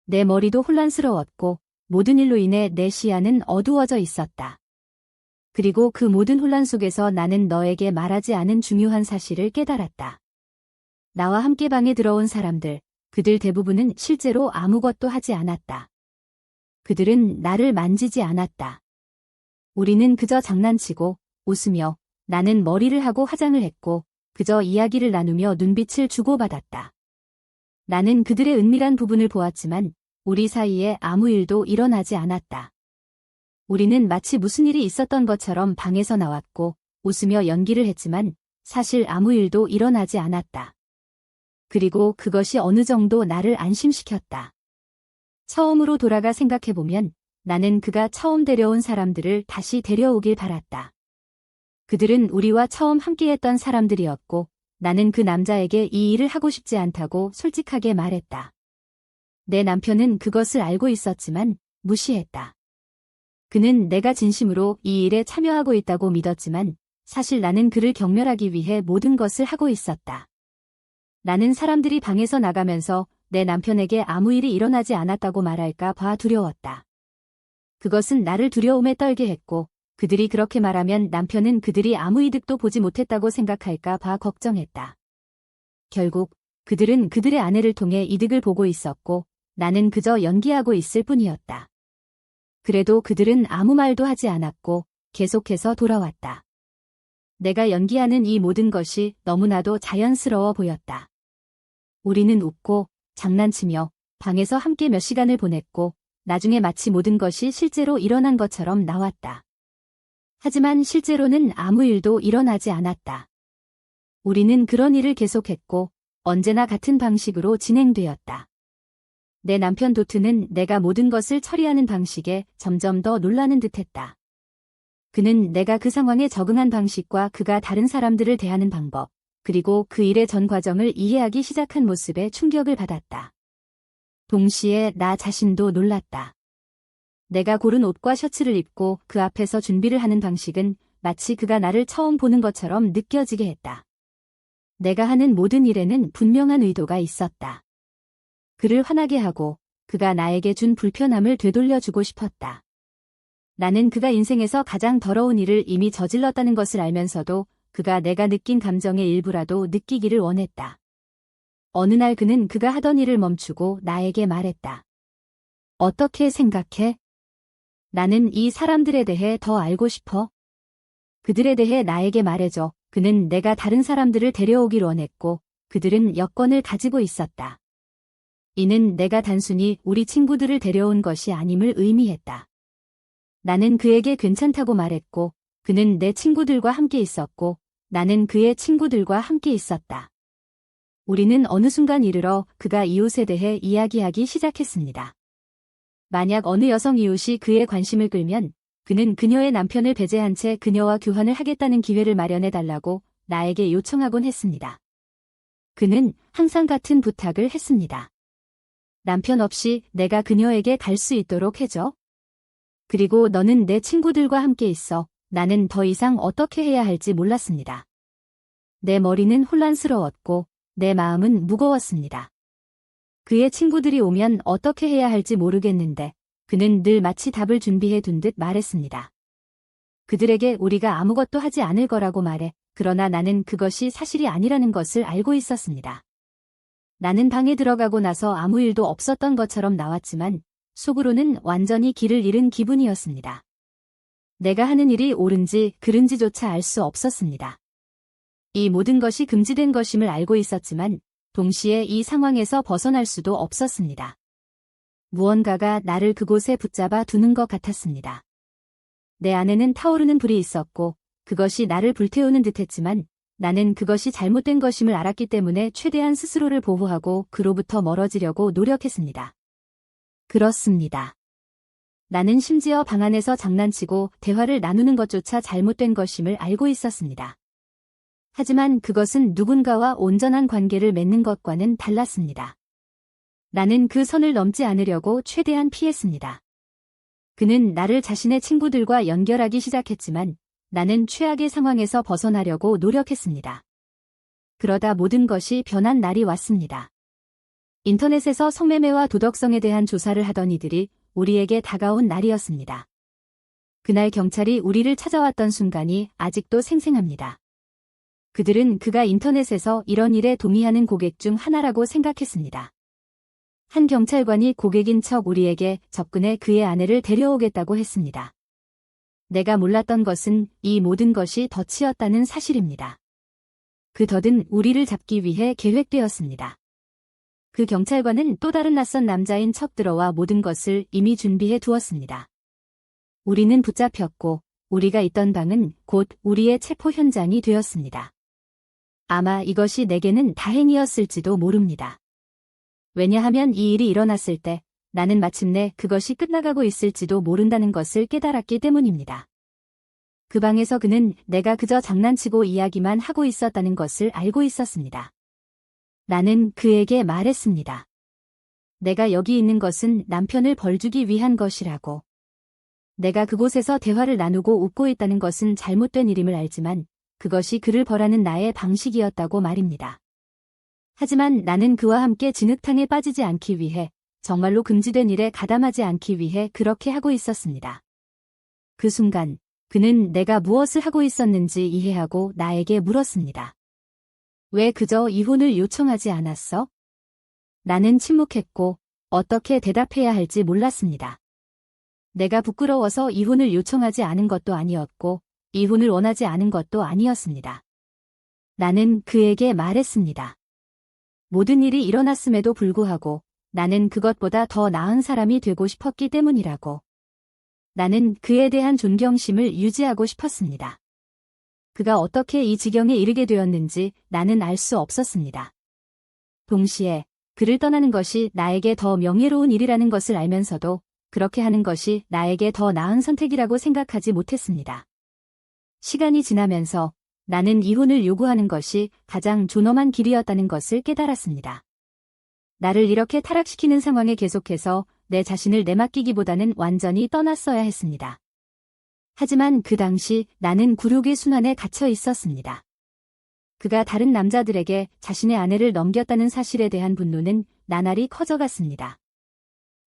내 머리도 혼란스러웠고 모든 일로 인해 내 시야는 어두워져 있었다. 그리고 그 모든 혼란 속에서 나는 너에게 말하지 않은 중요한 사실을 깨달았다. 나와 함께 방에 들어온 사람들, 그들 대부분은 실제로 아무것도 하지 않았다. 그들은 나를 만지지 않았다. 우리는 그저 장난치고 웃으며 나는 머리를 하고 화장을 했고 그저 이야기를 나누며 눈빛을 주고받았다. 나는 그들의 은밀한 부분을 보았지만 우리 사이에 아무 일도 일어나지 않았다. 우리는 마치 무슨 일이 있었던 것처럼 방에서 나왔고 웃으며 연기를 했지만 사실 아무 일도 일어나지 않았다. 그리고 그것이 어느 정도 나를 안심시켰다. 처음으로 돌아가 생각해보면 나는 그가 처음 데려온 사람들을 다시 데려오길 바랐다. 그들은 우리와 처음 함께했던 사람들이었고 나는 그 남자에게 이 일을 하고 싶지 않다고 솔직하게 말했다. 내 남편은 그것을 알고 있었지만 무시했다. 그는 내가 진심으로 이 일에 참여하고 있다고 믿었지만 사실 나는 그를 경멸하기 위해 모든 것을 하고 있었다. 나는 사람들이 방에서 나가면서 내 남편에게 아무 일이 일어나지 않았다고 말할까 봐 두려웠다. 그것은 나를 두려움에 떨게 했고 그들이 그렇게 말하면 남편은 그들이 아무 이득도 보지 못했다고 생각할까 봐 걱정했다. 결국 그들은 그들의 아내를 통해 이득을 보고 있었고 나는 그저 연기하고 있을 뿐이었다. 그래도 그들은 아무 말도 하지 않았고 계속해서 돌아왔다. 내가 연기하는 이 모든 것이 너무나도 자연스러워 보였다. 우리는 웃고 장난치며 방에서 함께 몇 시간을 보냈고 나중에 마치 모든 것이 실제로 일어난 것처럼 나왔다. 하지만 실제로는 아무 일도 일어나지 않았다. 우리는 그런 일을 계속했고 언제나 같은 방식으로 진행되었다. 내 남편 도트는 내가 모든 것을 처리하는 방식에 점점 더 놀라는 듯했다. 그는 내가 그 상황에 적응한 방식과 그가 다른 사람들을 대하는 방법, 그리고 그 일의 전 과정을 이해하기 시작한 모습에 충격을 받았다. 동시에 나 자신도 놀랐다. 내가 고른 옷과 셔츠를 입고 그 앞에서 준비를 하는 방식은 마치 그가 나를 처음 보는 것처럼 느껴지게 했다. 내가 하는 모든 일에는 분명한 의도가 있었다. 그를 화나게 하고 그가 나에게 준 불편함을 되돌려주고 싶었다. 나는 그가 인생에서 가장 더러운 일을 이미 저질렀다는 것을 알면서도 그가 내가 느낀 감정의 일부라도 느끼기를 원했다. 어느 날 그는 그가 하던 일을 멈추고 나에게 말했다. 어떻게 생각해? 나는 이 사람들에 대해 더 알고 싶어. 그들에 대해 나에게 말해줘. 그는 내가 다른 사람들을 데려오길 원했고 그들은 여권을 가지고 있었다. 이는 내가 단순히 우리 친구들을 데려온 것이 아님을 의미했다. 나는 그에게 괜찮다고 말했고 그는 내 친구들과 함께 있었고 나는 그의 친구들과 함께 있었다. 우리는 어느 순간 이르러 그가 이웃에 대해 이야기하기 시작했습니다. 만약 어느 여성 이웃이 그의 관심을 끌면 그는 그녀의 남편을 배제한 채 그녀와 교환을 하겠다는 기회를 마련해 달라고 나에게 요청하곤 했습니다. 그는 항상 같은 부탁을 했습니다. 남편 없이 내가 그녀에게 갈 수 있도록 해줘. 그리고 너는 내 친구들과 함께 있어. 나는 더 이상 어떻게 해야 할지 몰랐습니다. 내 머리는 혼란스러웠고 내 마음은 무거웠습니다. 그의 친구들이 오면 어떻게 해야 할지 모르겠는데 그는 늘 마치 답을 준비해 둔 듯 말했습니다. 그들에게 우리가 아무것도 하지 않을 거라고 말해. 그러나 나는 그것이 사실이 아니라는 것을 알고 있었습니다. 나는 방에 들어가고 나서 아무 일도 없었던 것처럼 나왔지만 속으로는 완전히 길을 잃은 기분이었습니다. 내가 하는 일이 옳은지 그른지조차 알 수 없었습니다. 이 모든 것이 금지된 것임을 알고 있었지만 동시에 이 상황에서 벗어날 수도 없었습니다. 무언가가 나를 그곳에 붙잡아 두는 것 같았습니다. 내 안에는 타오르는 불이 있었고 그것이 나를 불태우는 듯했지만 나는 그것이 잘못된 것임을 알았기 때문에 최대한 스스로를 보호하고 그로부터 멀어지려고 노력했습니다. 그렇습니다. 나는 심지어 방 안에서 장난치고 대화를 나누는 것조차 잘못된 것임을 알고 있었습니다. 하지만 그것은 누군가와 온전한 관계를 맺는 것과는 달랐습니다. 나는 그 선을 넘지 않으려고 최대한 피했습니다. 그는 나를 자신의 친구들과 연결하기 시작했지만 나는 최악의 상황에서 벗어나려고 노력했습니다. 그러다 모든 것이 변한 날이 왔습니다. 인터넷에서 성매매와 도덕성에 대한 조사를 하던 이들이 우리에게 다가온 날이었습니다. 그날 경찰이 우리를 찾아왔던 순간이 아직도 생생합니다. 그들은 그가 인터넷에서 이런 일에 동의하는 고객 중 하나라고 생각했습니다. 한 경찰관이 고객인 척 우리에게 접근해 그의 아내를 데려오겠다고 했습니다. 내가 몰랐던 것은 이 모든 것이 덫이었다는 사실입니다. 그 덫은 우리를 잡기 위해 계획되었습니다. 그 경찰관은 또 다른 낯선 남자인 척 들어와 모든 것을 이미 준비해 두었습니다. 우리는 붙잡혔고 우리가 있던 방은 곧 우리의 체포 현장이 되었습니다. 아마 이것이 내게는 다행이었을지도 모릅니다. 왜냐하면 이 일이 일어났을 때 나는 마침내 그것이 끝나가고 있을지도 모른다는 것을 깨달았기 때문입니다. 그 방에서 그는 내가 그저 장난치고 이야기만 하고 있었다는 것을 알고 있었습니다. 나는 그에게 말했습니다. 내가 여기 있는 것은 남편을 벌주기 위한 것이라고. 내가 그곳에서 대화를 나누고 웃고 있다는 것은 잘못된 일임을 알지만 그것이 그를 벌하는 나의 방식이었다고 말입니다. 하지만 나는 그와 함께 진흙탕에 빠지지 않기 위해 정말로 금지된 일에 가담하지 않기 위해 그렇게 하고 있었습니다. 그 순간 그는 내가 무엇을 하고 있었는지 이해하고 나에게 물었습니다. 왜 그저 이혼을 요청하지 않았어? 나는 침묵했고 어떻게 대답해야 할지 몰랐습니다. 내가 부끄러워서 이혼을 요청하지 않은 것도 아니었고 이혼을 원하지 않은 것도 아니었습니다. 나는 그에게 말했습니다. 모든 일이 일어났음에도 불구하고 나는 그것보다 더 나은 사람이 되고 싶었기 때문이라고. 나는 그에 대한 존경심을 유지하고 싶었습니다. 그가 어떻게 이 지경에 이르게 되었는지 나는 알 수 없었습니다. 동시에 그를 떠나는 것이 나에게 더 명예로운 일이라는 것을 알면서도 그렇게 하는 것이 나에게 더 나은 선택이라고 생각하지 못했습니다. 시간이 지나면서 나는 이혼을 요구하는 것이 가장 존엄한 길이었다는 것을 깨달았습니다. 나를 이렇게 타락시키는 상황에 계속해서 내 자신을 내맡기기보다는 완전히 떠났어야 했습니다. 하지만 그 당시 나는 굴욕의 순환에 갇혀 있었습니다. 그가 다른 남자들에게 자신의 아내를 넘겼다는 사실에 대한 분노는 나날이 커져갔습니다.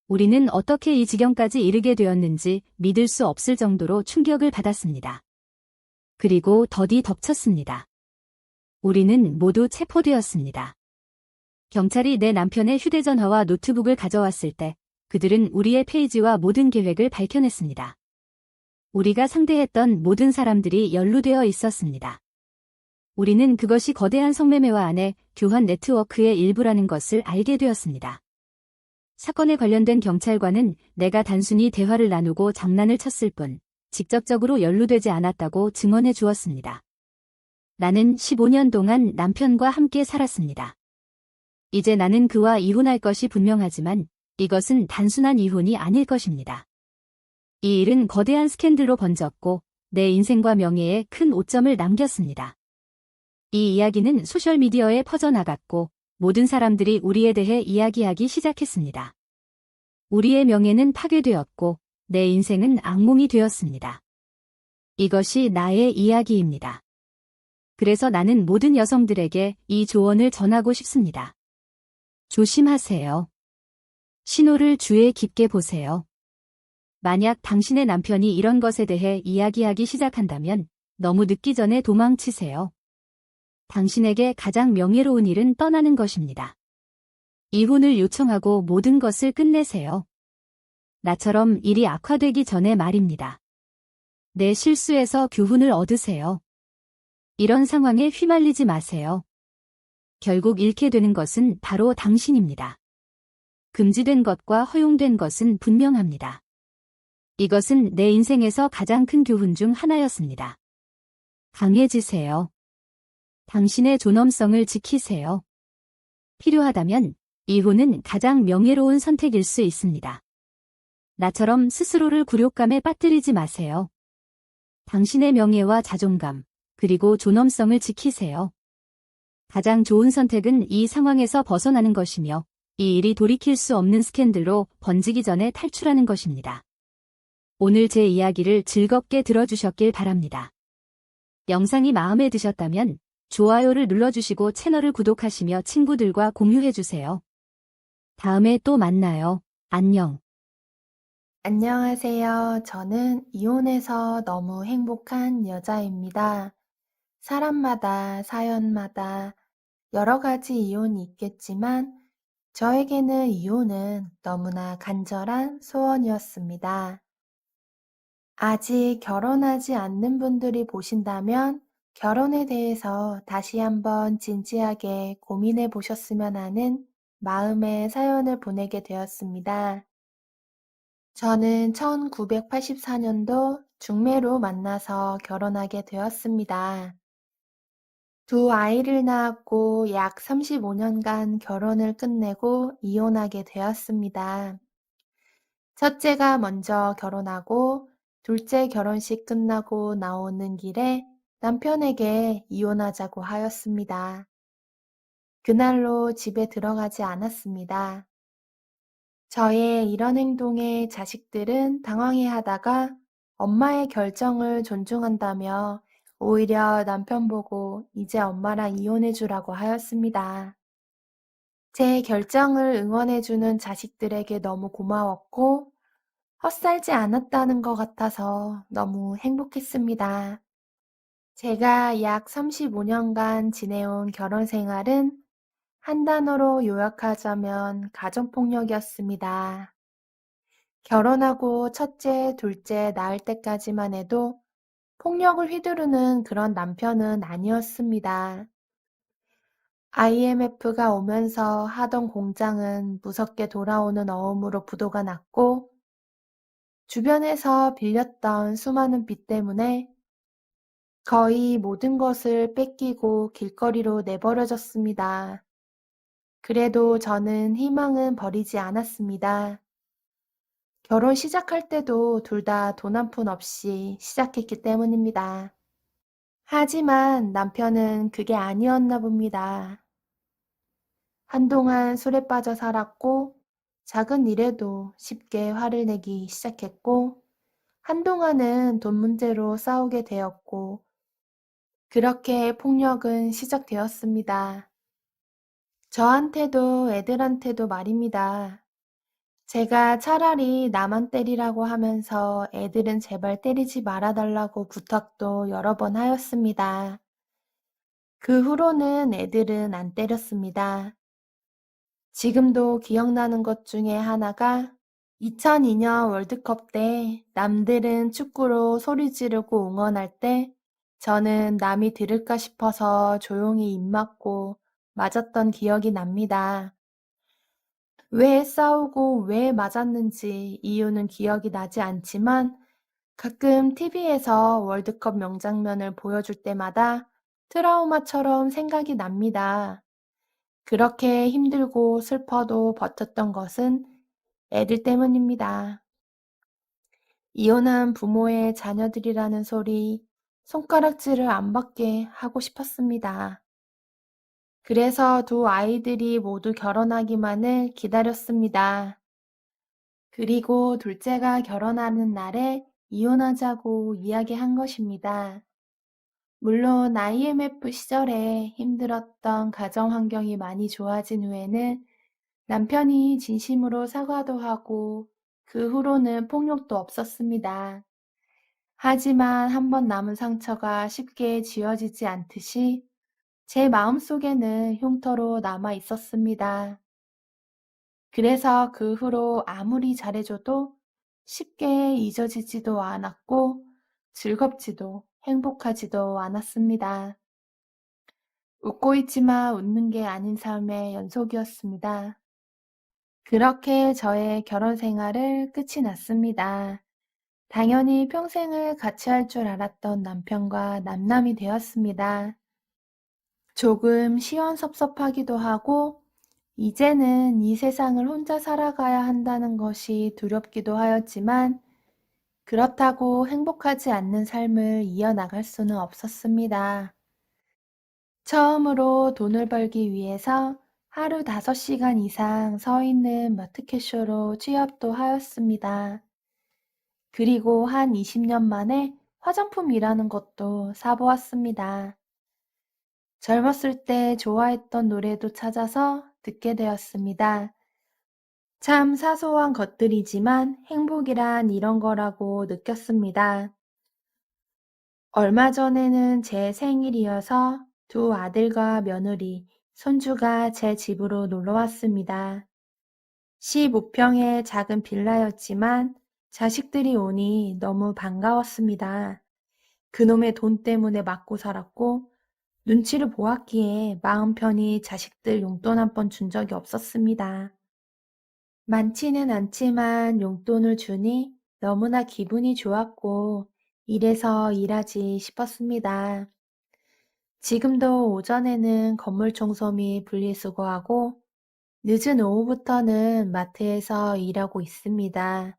우리는 어떻게 이 지경까지 이르게 되었는지 믿을 수 없을 정도로 충격을 받았습니다. 그리고 더디 덮쳤습니다. 우리는 모두 체포되었습니다. 경찰이 내 남편의 휴대전화와 노트북을 가져왔을 때 그들은 우리의 페이지와 모든 계획을 밝혀냈습니다. 우리가 상대했던 모든 사람들이 연루되어 있었습니다. 우리는 그것이 거대한 성매매와 안에 교환 네트워크의 일부라는 것을 알게 되었습니다. 사건에 관련된 경찰관은 내가 단순히 대화를 나누고 장난을 쳤을 뿐 직접적으로 연루되지 않았다고 증언해 주었습니다. 나는 15년 동안 남편과 함께 살았습니다. 이제 나는 그와 이혼할 것이 분명하지만 이것은 단순한 이혼이 아닐 것입니다. 이 일은 거대한 스캔들로 번졌고 내 인생과 명예에 큰 오점을 남겼습니다. 이 이야기는 소셜미디어에 퍼져나갔고 모든 사람들이 우리에 대해 이야기하기 시작했습니다. 우리의 명예는 파괴되었고 내 인생은 악몽이 되었습니다. 이것이 나의 이야기입니다. 그래서 나는 모든 여성들에게 이 조언을 전하고 싶습니다. 조심하세요. 신호를 주의 깊게 보세요. 만약 당신의 남편이 이런 것에 대해 이야기하기 시작한다면 너무 늦기 전에 도망치세요. 당신에게 가장 명예로운 일은 떠나는 것입니다. 이혼을 요청하고 모든 것을 끝내세요. 나처럼 일이 악화되기 전에 말입니다. 내 실수에서 교훈을 얻으세요. 이런 상황에 휘말리지 마세요. 결국 잃게 되는 것은 바로 당신입니다. 금지된 것과 허용된 것은 분명합니다. 이것은 내 인생에서 가장 큰 교훈 중 하나였습니다. 강해지세요. 당신의 존엄성을 지키세요. 필요하다면 이혼은 가장 명예로운 선택일 수 있습니다. 나처럼 스스로를 굴욕감에 빠뜨리지 마세요. 당신의 명예와 자존감, 그리고 존엄성을 지키세요. 가장 좋은 선택은 이 상황에서 벗어나는 것이며 이 일이 돌이킬 수 없는 스캔들로 번지기 전에 탈출하는 것입니다. 오늘 제 이야기를 즐겁게 들어주셨길 바랍니다. 영상이 마음에 드셨다면 좋아요를 눌러주시고 채널을 구독하시며 친구들과 공유해주세요. 다음에 또 만나요. 안녕. 안녕하세요. 저는 이혼해서 너무 행복한 여자입니다. 사람마다, 사연마다 여러 가지 이혼이 있겠지만, 저에게는 이혼은 너무나 간절한 소원이었습니다. 아직 결혼하지 않는 분들이 보신다면, 결혼에 대해서 다시 한번 진지하게 고민해 보셨으면 하는 마음의 사연을 보내게 되었습니다. 저는 1984년도 중매로 만나서 결혼하게 되었습니다. 두 아이를 낳았고 약 35년간 결혼을 끝내고 이혼하게 되었습니다. 첫째가 먼저 결혼하고 둘째 결혼식 끝나고 나오는 길에 남편에게 이혼하자고 하였습니다. 그날로 집에 들어가지 않았습니다. 저의 이런 행동에 자식들은 당황해하다가 엄마의 결정을 존중한다며 오히려 남편 보고 이제 엄마랑 이혼해주라고 하였습니다. 제 결정을 응원해주는 자식들에게 너무 고마웠고 헛살지 않았다는 것 같아서 너무 행복했습니다. 제가 약 35년간 지내온 결혼 생활은 한 단어로 요약하자면 가정폭력이었습니다. 결혼하고 첫째, 둘째 낳을 때까지만 해도 폭력을 휘두르는 그런 남편은 아니었습니다. IMF가 오면서 하던 공장은 무섭게 돌아오는 어음으로 부도가 났고, 주변에서 빌렸던 수많은 빚 때문에 거의 모든 것을 뺏기고 길거리로 내버려졌습니다. 그래도 저는 희망은 버리지 않았습니다. 결혼 시작할 때도 둘 다 돈 한 푼 없이 시작했기 때문입니다. 하지만 남편은 그게 아니었나 봅니다. 한동안 술에 빠져 살았고 작은 일에도 쉽게 화를 내기 시작했고 한동안은 돈 문제로 싸우게 되었고 그렇게 폭력은 시작되었습니다. 저한테도 애들한테도 말입니다. 제가 차라리 나만 때리라고 하면서 애들은 제발 때리지 말아달라고 부탁도 여러 번 하였습니다. 그 후로는 애들은 안 때렸습니다. 지금도 기억나는 것 중에 하나가 2002년 월드컵 때 남들은 축구로 소리 지르고 응원할 때 저는 남이 들을까 싶어서 조용히 입 막고 맞았던 기억이 납니다. 왜 싸우고 왜 맞았는지 이유는 기억이 나지 않지만 가끔 TV에서 월드컵 명장면을 보여줄 때마다 트라우마처럼 생각이 납니다. 그렇게 힘들고 슬퍼도 버텼던 것은 애들 때문입니다. 이혼한 부모의 자녀들이라는 소리, 손가락질을 안 받게 하고 싶었습니다. 그래서 두 아이들이 모두 결혼하기만을 기다렸습니다. 그리고 둘째가 결혼하는 날에 이혼하자고 이야기한 것입니다. 물론 IMF 시절에 힘들었던 가정 환경이 많이 좋아진 후에는 남편이 진심으로 사과도 하고 그 후로는 폭력도 없었습니다. 하지만 한번 남은 상처가 쉽게 지워지지 않듯이 제 마음속에는 흉터로 남아 있었습니다. 그래서 그 후로 아무리 잘해줘도 쉽게 잊어지지도 않았고 즐겁지도 행복하지도 않았습니다. 웃고 있지만 웃는 게 아닌 삶의 연속이었습니다. 그렇게 저의 결혼 생활을 끝이 났습니다. 당연히 평생을 같이 할 줄 알았던 남편과 남남이 되었습니다. 조금 시원섭섭하기도 하고, 이제는 이 세상을 혼자 살아가야 한다는 것이 두렵기도 하였지만, 그렇다고 행복하지 않는 삶을 이어나갈 수는 없었습니다. 처음으로 돈을 벌기 위해서 하루 5시간 이상 서 있는 마트캐쇼로 취업도 하였습니다. 그리고 한 20년 만에 화장품이라는 것도 사보았습니다. 젊었을 때 좋아했던 노래도 찾아서 듣게 되었습니다. 참 사소한 것들이지만 행복이란 이런 거라고 느꼈습니다. 얼마 전에는 제 생일이어서 두 아들과 며느리, 손주가 제 집으로 놀러 왔습니다. 15평의 작은 빌라였지만 자식들이 오니 너무 반가웠습니다. 그놈의 돈 때문에 맞고 살았고 눈치를 보았기에 마음 편히 자식들 용돈 한 번 준 적이 없었습니다. 많지는 않지만 용돈을 주니 너무나 기분이 좋았고 이래서 일하지 싶었습니다. 지금도 오전에는 건물 청소 및 분리수거하고 늦은 오후부터는 마트에서 일하고 있습니다.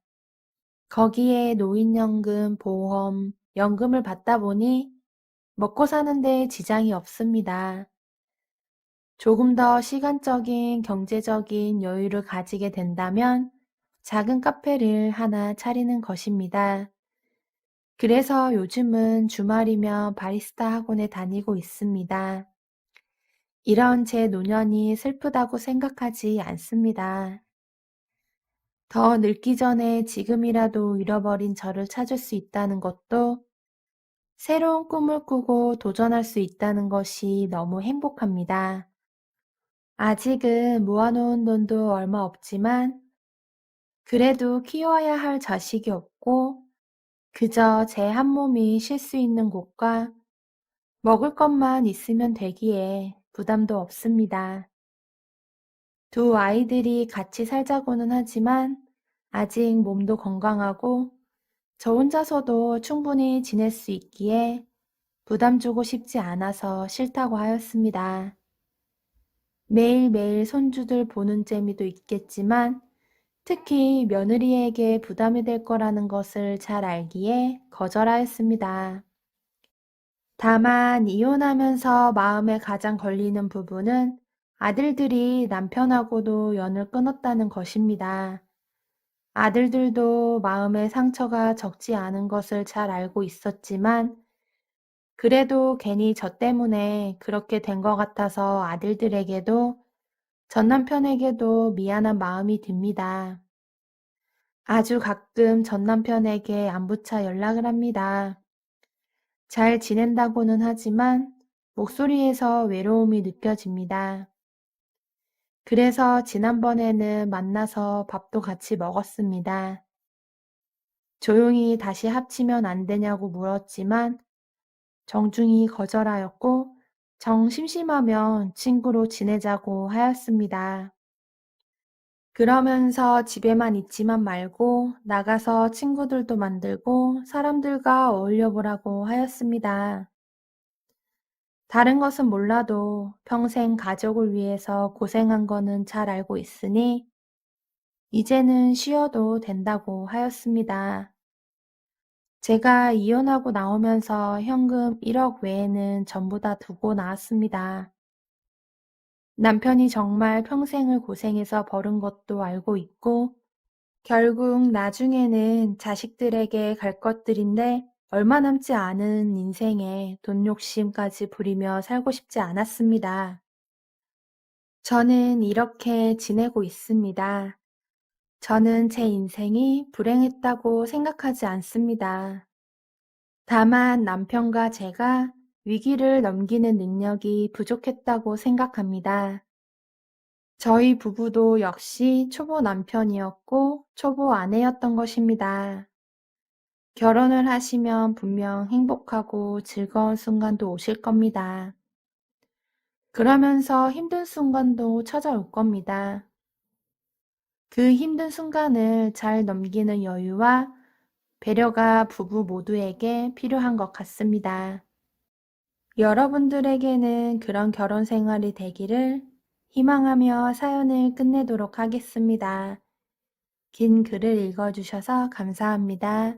거기에 노인연금, 보험, 연금을 받다 보니 먹고 사는데 지장이 없습니다. 조금 더 시간적인 경제적인 여유를 가지게 된다면 작은 카페를 하나 차리는 것입니다. 그래서 요즘은 주말이면 바리스타 학원에 다니고 있습니다. 이런 제 노년이 슬프다고 생각하지 않습니다. 더 늙기 전에 지금이라도 잃어버린 저를 찾을 수 있다는 것도 새로운 꿈을 꾸고 도전할 수 있다는 것이 너무 행복합니다. 아직은 모아놓은 돈도 얼마 없지만 그래도 키워야 할 자식이 없고 그저 제 한 몸이 쉴 수 있는 곳과 먹을 것만 있으면 되기에 부담도 없습니다. 두 아이들이 같이 살자고는 하지만 아직 몸도 건강하고 저 혼자서도 충분히 지낼 수 있기에 부담 주고 싶지 않아서 싫다고 하였습니다. 매일매일 손주들 보는 재미도 있겠지만 특히 며느리에게 부담이 될 거라는 것을 잘 알기에 거절하였습니다. 다만 이혼하면서 마음에 가장 걸리는 부분은 아들들이 남편하고도 연을 끊었다는 것입니다. 아들들도 마음의 상처가 적지 않은 것을 잘 알고 있었지만 그래도 괜히 저 때문에 그렇게 된 것 같아서 아들들에게도 전 남편에게도 미안한 마음이 듭니다. 아주 가끔 전 남편에게 안부차 연락을 합니다. 잘 지낸다고는 하지만 목소리에서 외로움이 느껴집니다. 그래서 지난번에는 만나서 밥도 같이 먹었습니다. 조용히 다시 합치면 안 되냐고 물었지만 정중히 거절하였고 정 심심하면 친구로 지내자고 하였습니다. 그러면서 집에만 있지만 말고 나가서 친구들도 만들고 사람들과 어울려 보라고 하였습니다. 다른 것은 몰라도 평생 가족을 위해서 고생한 거는 잘 알고 있으니 이제는 쉬어도 된다고 하였습니다. 제가 이혼하고 나오면서 현금 1억 외에는 전부 다 두고 나왔습니다. 남편이 정말 평생을 고생해서 벌은 것도 알고 있고 결국 나중에는 자식들에게 갈 것들인데 얼마 남지 않은 인생에 돈 욕심까지 부리며 살고 싶지 않았습니다. 저는 이렇게 지내고 있습니다. 저는 제 인생이 불행했다고 생각하지 않습니다. 다만 남편과 제가 위기를 넘기는 능력이 부족했다고 생각합니다. 저희 부부도 역시 초보 남편이었고 초보 아내였던 것입니다. 결혼을 하시면 분명 행복하고 즐거운 순간도 오실 겁니다. 그러면서 힘든 순간도 찾아올 겁니다. 그 힘든 순간을 잘 넘기는 여유와 배려가 부부 모두에게 필요한 것 같습니다. 여러분들에게는 그런 결혼 생활이 되기를 희망하며 사연을 끝내도록 하겠습니다. 긴 글을 읽어주셔서 감사합니다.